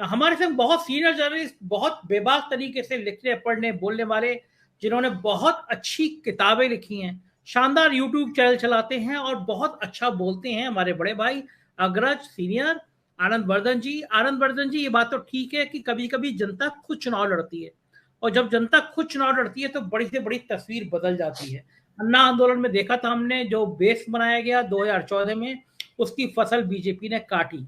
हमारे संग बहुत सीनियर जर्नलिस्ट, बहुत बेबाक तरीके से लिखने पढ़ने बोलने वाले, जिन्होंने बहुत अच्छी किताबें लिखी हैं, शानदार यूट्यूब चैनल चलाते हैं और बहुत अच्छा बोलते हैं, हमारे बड़े भाई अग्रज सीनियर आनंद वर्धन जी। आनंद वर्धन जी, ये बात तो ठीक है कि कभी कभी जनता खुद चुनाव लड़ती है, और जब जनता खुद चुनाव लड़ती है तो बड़ी से बड़ी तस्वीर बदल जाती है। अन्ना आंदोलन में देखा था हमने, जो बेस बनाया गया 2014 में, उसकी फसल बीजेपी ने काटी।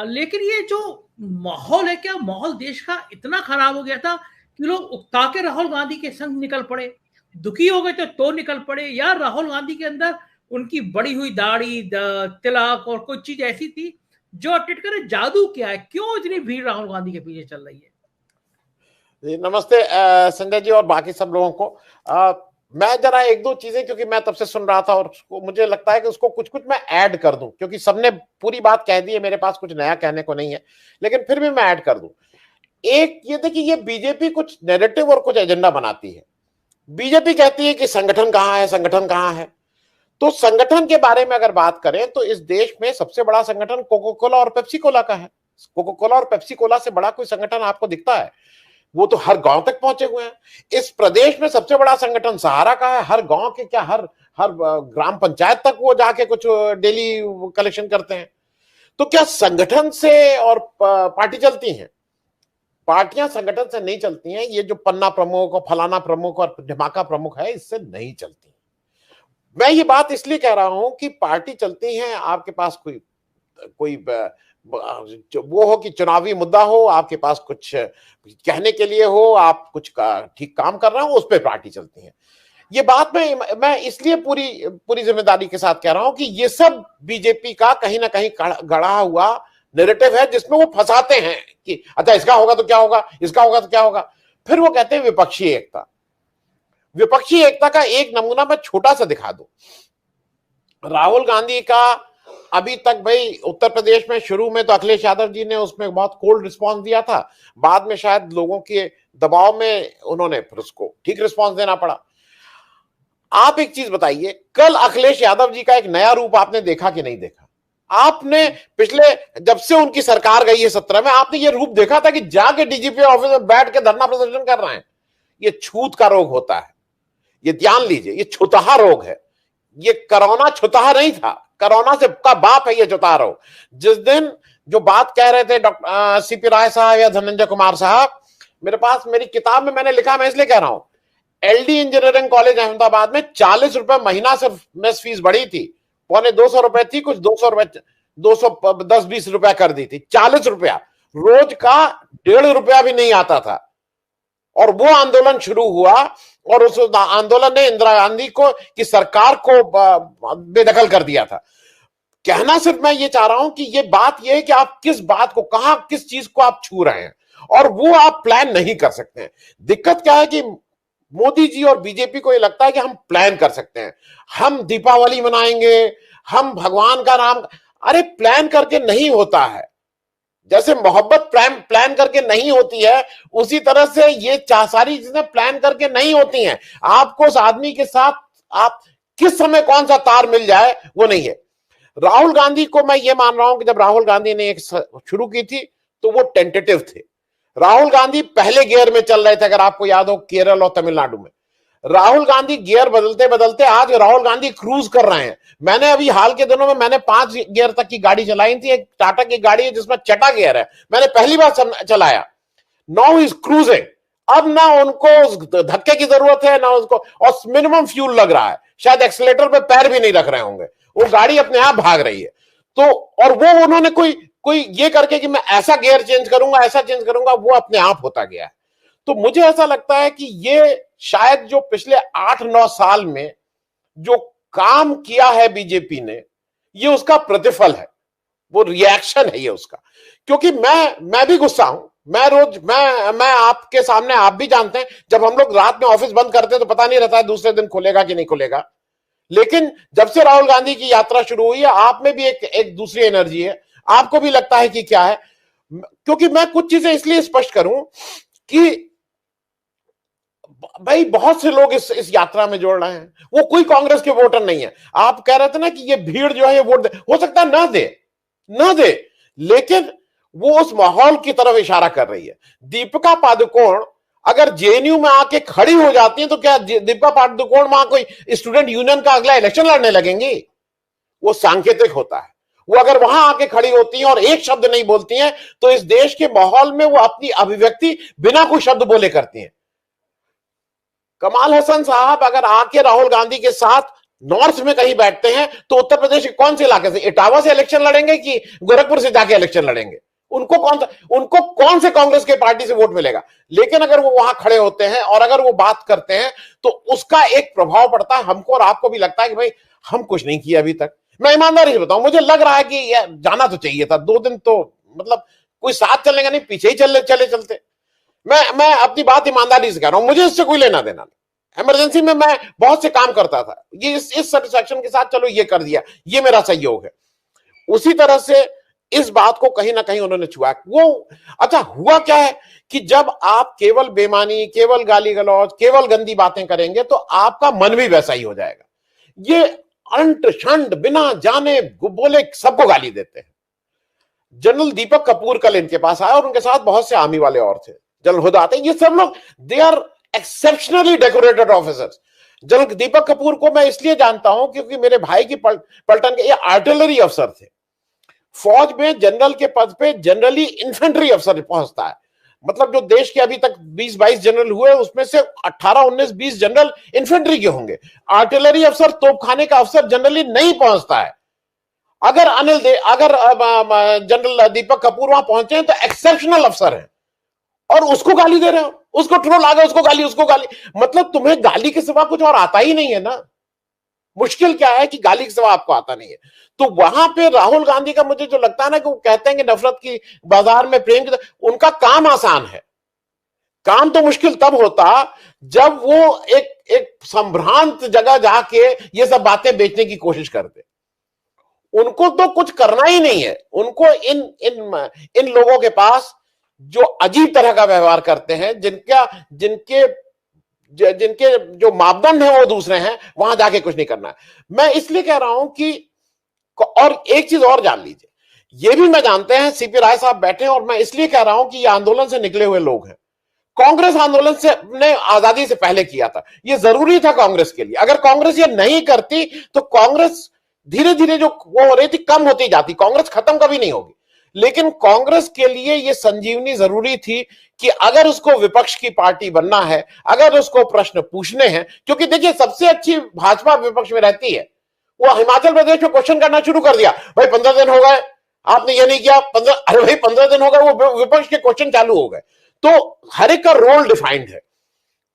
लेकिन ये जो माहौल है, क्या माहौल देश का इतना खराब हो गया था कि लोग उकता के राहुल गांधी के संग निकल पड़े, दुखी हो गए तो निकल पड़े। यार, राहुल गांधी के अंदर उनकी बड़ी हुई दाढ़ी, तिलक और कुछ चीज ऐसी थी जो अटेट करे जादू क्या है, क्यों इतनी भीड़ राहुल गांधी के पीछे चल रही है? नमस्ते संजय जी और बाकी सब लोगों को। मैं जरा एक दो चीजें, क्योंकि मैं तब से सुन रहा था और मुझे लगता है कि उसको कुछ कुछ मैं ऐड कर दूं, क्योंकि सबने पूरी बात कह दी है, मेरे पास कुछ नया कहने को नहीं है, लेकिन फिर भी मैं ऐड कर दूं। एक ये देखिए, ये बीजेपी कुछ नैरेटिव और कुछ एजेंडा बनाती है। बीजेपी कहती है कि संगठन कहां है, संगठन कहां है। तो संगठन के बारे में अगर बात करें तो इस देश में सबसे बड़ा संगठन कोका कोला और पेप्सी कोला का है। कोका कोला और पेप्सी कोला से बड़ा कोई संगठन आपको दिखता है? वो तो हर गांव तक पहुंचे हुए हैं। इस प्रदेश में सबसे बड़ा संगठन सहारा का है। हर गांव के क्या, हर हर ग्राम पंचायत तक वो जाके कुछ डेली कलेक्शन करते हैं। तो क्या संगठन से और पार्टी चलती हैं? पार्टियां संगठन से नहीं चलती हैं। ये जो पन्ना प्रमुख और फलाना प्रमुख और ढमाका प्रमुख है, इससे नहीं चलती। मैं ये बात इसलिए कह रहा हूं कि पार्टी चलती है, आपके पास कोई कोई वो हो कि चुनावी मुद्दा हो, आपके पास कुछ कहने के लिए हो, आप कुछ ठीक काम कर रहे हो, उस पर पार्टी चलती है। ये बात मैं इसलिए पूरी पूरी जिम्मेदारी के साथ कह रहा हूं कि ये सब बीजेपी का कहीं ना कहीं गढ़ा हुआ नैरेटिव है, जिसमें वो फंसाते हैं कि अच्छा इसका होगा तो क्या होगा, इसका होगा तो क्या होगा। फिर वो कहते हैं विपक्षी एकता। विपक्षी एकता का एक नमूना मैं छोटा सा दिखा दूं। राहुल गांधी का अभी तक, भाई उत्तर प्रदेश में शुरू में तो अखिलेश यादव जी ने उसमें बहुत कोल्ड रिस्पांस दिया था, बाद में शायद लोगों के दबाव में उन्होंने फिर उसको ठीक रिस्पांस देना पड़ा। आप एक चीज बताइए, कल अखिलेश यादव जी का एक नया रूप आपने देखा कि नहीं देखा? आपने पिछले, जब से उनकी सरकार गई है 17 में, आपने ये रूप देखा था कि जाके डीजीपी ऑफिस में बैठ के धरना प्रदर्शन कर रहे हैं? ये छूत का रोग होता है, ये ध्यान लीजिए, ये छुतहा रोग है। ये कोरोना छुतहा नहीं था, कोरोना से का बाप है ये छुतहा रोग। जिस दिन जो बात कह रहे थे डॉक्टर सीपी राय साहब या धनंजय कुमार साहब, मेरे पास मेरी किताब में मैंने लिखा, मैं इसलिए कह रहा हूं, एलडी इंजीनियरिंग कॉलेज अहमदाबाद में 40 रुपए महीना सिर्फ मेस फीस बढ़ी थी, 250 रुपए थी, कुछ 200 रुपए, 210-20 रुपया कर दी थी। 40 रुपया रोज का, 1.5 रुपया भी नहीं आता था। और वो आंदोलन शुरू हुआ और उस आंदोलन ने इंदिरा गांधी को की सरकार को बेदखल कर दिया था। कहना सिर्फ मैं ये चाह रहा हूं कि ये बात ये है कि आप किस बात को, कहां किस चीज को आप छू रहे हैं, और वो आप प्लान नहीं कर सकते हैं। दिक्कत क्या है कि मोदी जी और बीजेपी को ये लगता है कि हम प्लान कर सकते हैं, हम दीपावली मनाएंगे, हम भगवान का नाम। अरे प्लान करके नहीं होता है। जैसे मोहब्बत प्लान करके नहीं होती है, उसी तरह से ये सारी चीजें प्लान करके नहीं होती हैं। आपको उस आदमी के साथ आप किस समय कौन सा तार मिल जाए वो नहीं है। राहुल गांधी को मैं ये मान रहा हूं कि जब राहुल गांधी ने एक शुरू की थी तो वो टेंटेटिव थे। राहुल गांधी पहले गियर में चल रहे थे, अगर आपको याद हो, केरल और तमिलनाडु में। राहुल गांधी गियर बदलते बदलते आज राहुल गांधी क्रूज कर रहे हैं। मैंने अभी हाल के दिनों में मैंने 5 गियर तक की गाड़ी चलाई थी। एक टाटा की गाड़ी है जिसमें छठा गियर है, मैंने पहली बार चलाया। Now is cruising. अब ना उनको धक्के की जरूरत है ना उसको, और मिनिमम फ्यूल लग रहा है, शायद एक्सीलेटर पे पैर भी नहीं रख रहे होंगे, वो गाड़ी अपने आप भाग रही है। तो और वो उन्होंने कोई ये करके कि मैं ऐसा गियर चेंज करूंगा, ऐसा चेंज करूंगा, वो अपने आप होता गया है। तो मुझे ऐसा लगता है कि ये शायद जो पिछले 8-9 साल में जो काम किया है बीजेपी ने, ये उसका प्रतिफल है, वो रिएक्शन है ये उसका। क्योंकि मैं भी गुस्सा हूं। मैं आपके सामने, आप भी जानते हैं, जब हम लोग रात में ऑफिस बंद करते हैं तो पता नहीं रहता है दूसरे दिन खुलेगा कि नहीं खुलेगा। लेकिन जब से राहुल गांधी की यात्रा शुरू हुई है, आप में भी एक दूसरी एनर्जी है, आपको भी लगता है कि क्या है। क्योंकि मैं कुछ चीजें इसलिए स्पष्ट करूं कि भाई बहुत से लोग इस यात्रा में जोड़ रहे हैं, वो कोई कांग्रेस के वोटर नहीं है। आप कह रहे थे ना कि ये भीड़ जो है ये वोट हो सकता है ना दे, लेकिन वो उस माहौल की तरफ इशारा कर रही है। दीपिका पादुकोण अगर जेएनयू में आके खड़ी हो जाती है तो क्या दीपिका पादुकोण वहां कोई स्टूडेंट यूनियन का अगला इलेक्शन लड़ने लगेंगी? वो सांकेतिक होता है। वो अगर वहां आके खड़ी होती हैं और एक शब्द नहीं बोलती हैं तो इस देश के माहौल में वो अपनी अभिव्यक्ति बिना कोई शब्द बोले करती हैं। कमाल हसन साहब अगर आके राहुल गांधी के साथ नॉर्थ में कहीं बैठते हैं तो उत्तर प्रदेश के कौन से इलाके से, इटावा से इलेक्शन लड़ेंगे कि गोरखपुर से जाके इलेक्शन लड़ेंगे? उनको कौन से कांग्रेस के पार्टी से वोट मिलेगा? लेकिन अगर वो वहां खड़े होते हैं और अगर वो बात करते हैं तो उसका एक प्रभाव पड़ता है। हमको और आपको भी लगता है कि भाई हम कुछ नहीं किया अभी तक। मैं ईमानदारी से बताऊं, मुझे लग रहा है कि जाना तो चाहिए था 2 दिन, तो मतलब कोई साथ चलने का नहीं, पीछे ही चलते। मैं अपनी बात ईमानदारी से कह रहा हूं, मुझे इससे कोई लेना देना नहीं। इमरजेंसी में मैं बहुत से काम करता था, ये इस सेटिस्फैक्शन के साथ चलो ये कर दिया, ये मेरा सहयोग है। उसी तरह से इस बात को कहीं ना कहीं उन्होंने छुआ। वो अच्छा हुआ क्या है कि जब आप केवल बेईमानी, केवल गाली गलौज, केवल गंदी बातें करेंगे तो आपका मन भी वैसा ही हो जाएगा। ये अंट शंड बिना जाने बोले सबको गाली देते हैं। जनरल दीपक कपूर कल इनके पास आया और उनके साथ बहुत से आर्मी वाले और थे, जनरल हुदा आते, ये सब लोग they are exceptionally decorated officers. General Deepak Kapoor को मैं इसलिए जानता हूं क्योंकि मेरे भाई की पलटन के ये आर्टिलरी अफसर थे। फौज में जनरल के पद पे जनरली इन्फेंट्री अफसर पहुंचता है। मतलब जो देश के अभी तक 20-22 जनरल हुए उसमें से 18-19-20 जनरल इन्फेंट्री के होंगे। आर्टिलरी अफसर, तोपखाने का अफसर जनरली नहीं पहुंचता है। अगर जनरल दीपक कपूर वहां पहुंचे हैं तो एक्सेप्शनल अफसर है और उसको गाली दे रहे हो, उसको ट्रोल आ गया, उसको गाली। मतलब तुम्हें गाली के सिवा कुछ और आता ही नहीं है ना। मुश्किल क्या है कि गाली के सिवा आपको आता नहीं है। तो वहां पे राहुल गांधी का मुझे जो लगता है ना कि वो कहते हैं कि नफरत की बाजार में प्रेम की, उनका काम आसान है। काम तो मुश्किल तब होता जब वो एक संभ्रांत जगह जाके ये सब बातें बेचने की कोशिश करते। उनको तो कुछ करना ही नहीं है। उनको इन लोगों के पास जो अजीब तरह का व्यवहार करते हैं, जिनके जो मापदंड है वो दूसरे हैं, वहां जाके कुछ नहीं करना है। मैं इसलिए कह रहा हूं कि, और एक चीज और जान लीजिए, ये भी मैं जानते हैं सीपी राय साहब बैठे हैं, और मैं इसलिए कह रहा हूं कि ये आंदोलन से निकले हुए लोग हैं। कांग्रेस आंदोलन से ने आजादी से पहले किया था, ये जरूरी था कांग्रेस के लिए। अगर कांग्रेस ये नहीं करती तो कांग्रेस धीरे धीरे जो वो हो रही थी कम होती जाती, कांग्रेस खत्म कभी नहीं होगी। लेकिन कांग्रेस के लिए यह संजीवनी जरूरी थी कि अगर उसको विपक्ष की पार्टी बनना है, अगर उसको प्रश्न पूछने हैं, क्योंकि देखिए सबसे अच्छी भाजपा विपक्ष में रहती है। वो हिमाचल प्रदेश में क्वेश्चन करना शुरू कर दिया, भाई 15 दिन हो गए आपने ये नहीं किया, अरे भाई 15 दिन हो गए, वो विपक्ष के क्वेश्चन चालू हो गए। तो हर एक का रोल डिफाइंड है।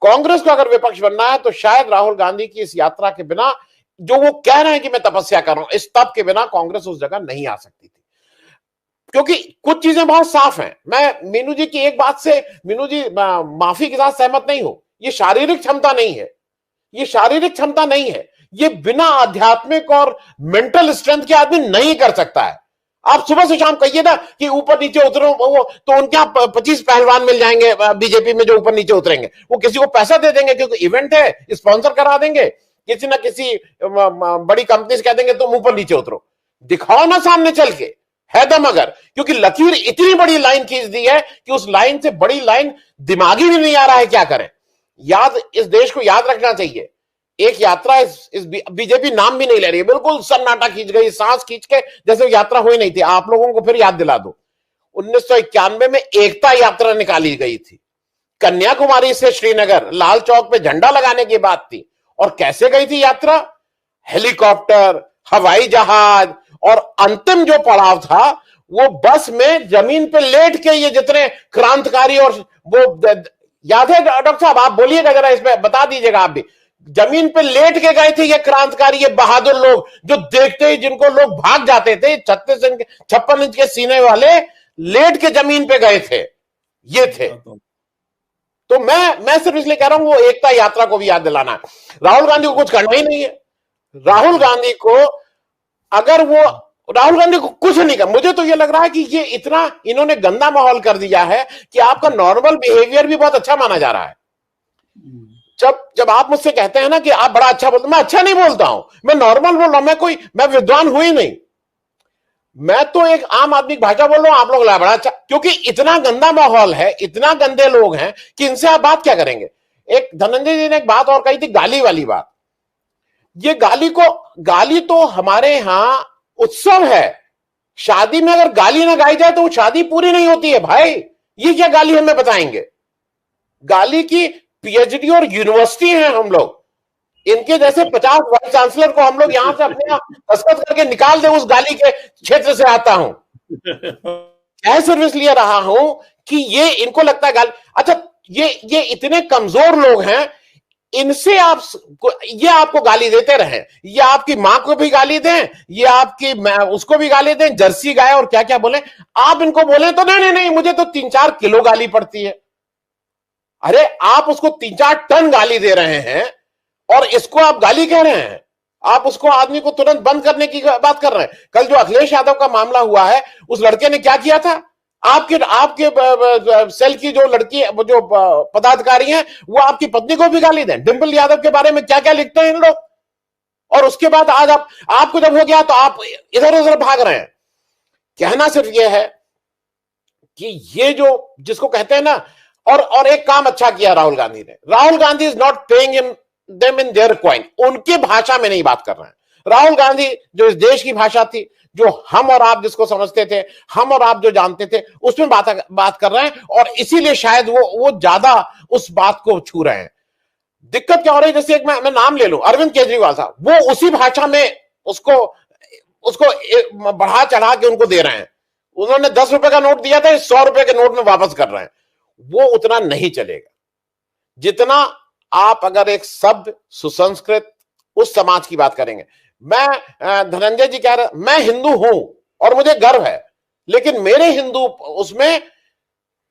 कांग्रेस को अगर विपक्ष बनना है तो शायद राहुल गांधी की इस यात्रा के बिना, जो वो कह रहे हैं कि मैं तपस्या कर रहा हूं, इस तप के बिना कांग्रेस उस जगह नहीं आ सकती थी। क्योंकि कुछ चीजें बहुत साफ हैं। मैं मीनू जी की एक बात से, मीनू जी माफी के साथ सहमत नहीं हूं। ये शारीरिक क्षमता नहीं है, ये शारीरिक क्षमता नहीं है। ये बिना आध्यात्मिक और मेंटल स्ट्रेंथ के आदमी नहीं कर सकता है। आप सुबह से शाम कहिए ना कि ऊपर नीचे उतरो, वो तो उनके यहाँ 25 पहलवान मिल जाएंगे बीजेपी में जो ऊपर नीचे उतरेंगे। वो किसी को पैसा दे देंगे क्योंकि इवेंट है, स्पॉन्सर करा देंगे, किसी ना किसी बड़ी कंपनी से कह देंगे तुम ऊपर नीचे उतरो। दिखाओ ना सामने चल के है दम अगर, क्योंकि लकीर इतनी बड़ी लाइन खींच दी है कि उस लाइन से बड़ी लाइन दिमागी भी नहीं आ रहा है क्या करें। इस देश को याद रखना चाहिए। एक यात्रा इस बीजेपी नाम भी नहीं ले रही है, बिल्कुल सन्नाटा खींच गई, सांस खींच के जैसे यात्रा हुई नहीं थी। आप लोगों को फिर याद दिला दो, 1991 में एकता यात्रा निकाली गई थी, कन्याकुमारी से श्रीनगर, लाल चौक पे झंडा लगाने की बात थी। और कैसे गई थी यात्रा? हेलीकॉप्टर, हवाई जहाज, और अंतिम जो पड़ाव था वो बस में जमीन पे लेट के ये जितने क्रांतिकारी, और वो याद है डॉक्टर साहब, आप बोलिएगा जरा, इसमें बता दीजिएगा आप भी, जमीन पे लेट के गए थे ये क्रांतिकारी, ये बहादुर लोग, जो देखते ही जिनको लोग भाग जाते थे। 56 इंच के सीने वाले लेट के जमीन पे गए थे, ये थे। तो मैं सिर्फ इसलिए कह रहा हूं वो एकता यात्रा को भी याद दिलाना है। राहुल गांधी को कुछ करना ही नहीं है। राहुल गांधी को कुछ नहीं कर, मुझे तो ये लग रहा है कि ये इतना इन्होंने गंदा माहौल कर दिया है कि आपका नॉर्मल बिहेवियर भी बहुत अच्छा माना जा रहा है। जब आप मुझसे कहते हैं ना कि आप बड़ा अच्छा बोलते, मैं अच्छा नहीं बोलता हूं, मैं नॉर्मल बोल रहा हूं, मैं विद्वान हुई नहीं। मैं तो एक आम आदमी की भाषा बोल रहा हूं, आप लोग बड़ा अच्छा, क्योंकि इतना गंदा माहौल है, इतना गंदे लोग हैं कि इनसे आप बात क्या करेंगे। एक धनंजय जी ने एक बात और कही थी, गाली वाली बात। ये गाली तो हमारे यहां उत्सव है। शादी में अगर गाली ना गाई जाए तो वो शादी पूरी नहीं होती है भाई। ये क्या गाली हमें बताएंगे। गाली की पीएचडी और यूनिवर्सिटी है हम लोग। इनके जैसे 50 वाइस चांसलर को हम लोग यहां से अपने दस्तखत करके निकाल दे, उस गाली के क्षेत्र से आता हूं। क्या सर्विस ले रहा हूं कि ये इनको लगता है गाली। अच्छा, ये इतने कमजोर लोग हैं, इनसे ये आपको गाली देते रहे, ये आपकी मां को भी गाली दें, ये आपकी उसको भी गाली दें, जर्सी गाय और क्या क्या बोले, आप इनको बोले तो नहीं नहीं नहीं मुझे तो 3-4 किलो गाली पड़ती है। अरे आप उसको 3-4 टन गाली दे रहे हैं और इसको आप गाली कह रहे हैं। आप उसको आदमी को तुरंत बंद करने की बात कर रहे हैं। कल जो अखिलेश यादव का मामला हुआ है, उस लड़के ने क्या किया था, आपके सेल की जो लड़की जो पदाधिकारी हैं वो आपकी पत्नी को भी गाली दें। डिंपल यादव के बारे में क्या क्या लिखते हैं इन लोग, और उसके बाद आज आपको जब हो गया तो आप इधर उधर भाग रहे हैं। कहना सिर्फ ये है कि ये जो जिसको कहते हैं ना, और एक काम अच्छा किया राहुल गांधी ने। Rahul Gandhi is not paying them in their coin. उनकी भाषा में नहीं बात कर रहे हैं। राहुल गांधी जो इस देश की भाषा थी, जो हम और आप जिसको समझते थे, हम और आप जो जानते थे, उसमें बात कर रहे हैं, और इसीलिए शायद वो ज्यादा उस बात को छू रहे हैं। दिक्कत क्या हो रही है, जैसे एक मैं नाम ले लूं, अरविंद केजरीवाल साहब, वो उसी भाषा में उसको बढ़ा चढ़ा के उनको दे रहे हैं। उन्होंने 10 रुपए का नोट दिया था, 100 रुपए के नोट में वापस कर रहे हैं। वो उतना नहीं चलेगा जितना आप अगर एक शब्द सुसंस्कृत उस समाज की बात करेंगे। मैं धनंजय जी कह रहे, मैं हिंदू हूं और मुझे गर्व है, लेकिन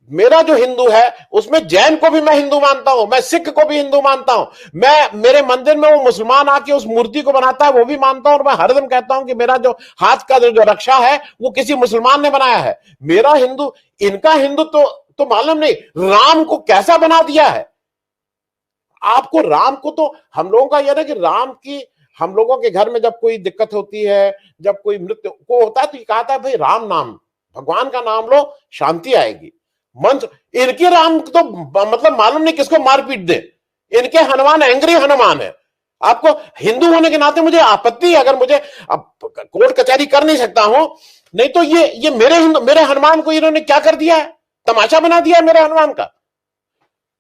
मेरा जो हिंदू है उसमें जैन को भी मैं हिंदू मानता हूं, मैं सिख को भी हिंदू मानता हूं, मैं मेरे मंदिर में वो मुसलमान आके उस मूर्ति को बनाता है वो भी मानता हूं, और मैं हरदम कहता हूं कि मेरा जो हाथ का जो रक्षा है वो किसी मुसलमान ने बनाया है। मेरा हिंदू, इनका हिंदू तो मालूम नहीं राम को कैसा बना दिया है। आपको राम को तो हम लोगों का यह है कि राम की, हम लोगों के घर में जब कोई दिक्कत होती है, जब कोई मृत्यु को होता है तो ये कहता है भाई राम नाम, भगवान का नाम लो, शांति आएगी। मंत्र, इनके राम तो मतलब मालूम नहीं किसको मारपीट दे। इनके हनुमान एंग्री हनुमान है। आपको हिंदू होने के नाते मुझे आपत्ति है, अगर मुझे कोर्ट कचहरी कर नहीं सकता हूं, नहीं तो ये मेरे हनुमान को इन्होंने क्या कर दिया है, तमाशा बना दिया है मेरे हनुमान का।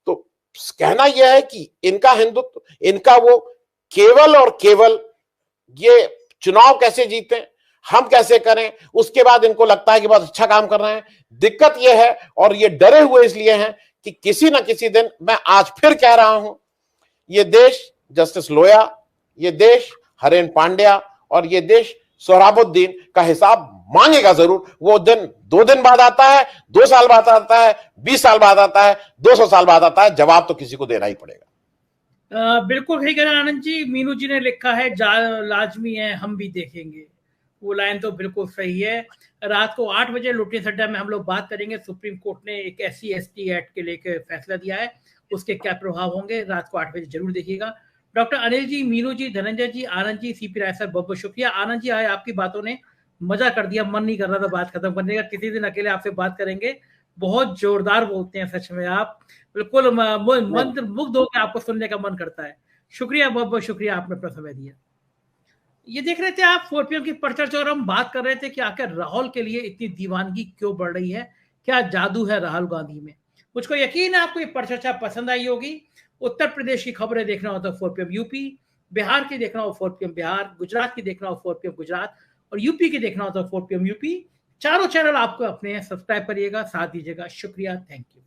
तो कहना यह है कि इनका हिंदुत्व, इनका वो केवल और केवल ये चुनाव कैसे जीते, हम कैसे करें, उसके बाद इनको लगता है कि बहुत अच्छा काम कर रहे हैं। दिक्कत यह है, और ये डरे हुए इसलिए हैं कि किसी ना किसी दिन, मैं आज फिर कह रहा हूं, ये देश जस्टिस लोया, ये देश हरेन पांड्या और ये देश सोहराबुद्दीन का हिसाब मांगेगा जरूर। वो दिन 2 दिन बाद आता है, 2 साल बाद आता है, 20 साल बाद आता है, 200 साल बाद आता है, जवाब तो किसी को देना ही पड़ेगा। बिल्कुल सही कह रहे हैं आनंद जी। मीनू जी ने लिखा है लाजमी है हम भी देखेंगे, वो लाइन तो बिल्कुल सही है। रात को 8 बजे लुटियंस अड्डा में हम लोग बात करेंगे। सुप्रीम कोर्ट ने एक SC/ST एक्ट के लेकर फैसला दिया है, उसके क्या प्रभाव होंगे, रात को 8 बजे जरूर देखिएगा। डॉक्टर अनिल जी, मीनू जी, धनंजय जी, आनंद जी, CP राय सर, बहुत बहुत शुक्रिया। आनंद जी आए, आपकी बातों ने मजा कर दिया, मन नहीं कर रहा था बात खत्म करने का। किसी दिन अकेले आपसे बात करेंगे, बहुत जोरदार बोलते हैं सच में आप, बिल्कुल मंत्र मुग्ध होकर आपको सुनने का मन करता है। शुक्रिया, बहुत बहुत शुक्रिया, आपने अपना समय दिया। ये देख रहे थे आप 4PM की परिचर्चा, और हम बात कर रहे थे कि आखिर राहुल के लिए इतनी दीवानगी क्यों बढ़ रही है, क्या जादू है राहुल गांधी में। मुझको यकीन है आपको ये परिचर्चा पसंद आई होगी। उत्तर प्रदेश की खबरें देखना हो तो 4PM UP, बिहार की देखना हो 4PM बिहार, गुजरात की देखना हो 4PM गुजरात, और यूपी की देखना हो तो 4PM UP। चारों चैनल आपको अपने सब्सक्राइब करिएगा, साथ दीजिएगा। शुक्रिया, थैंक यू।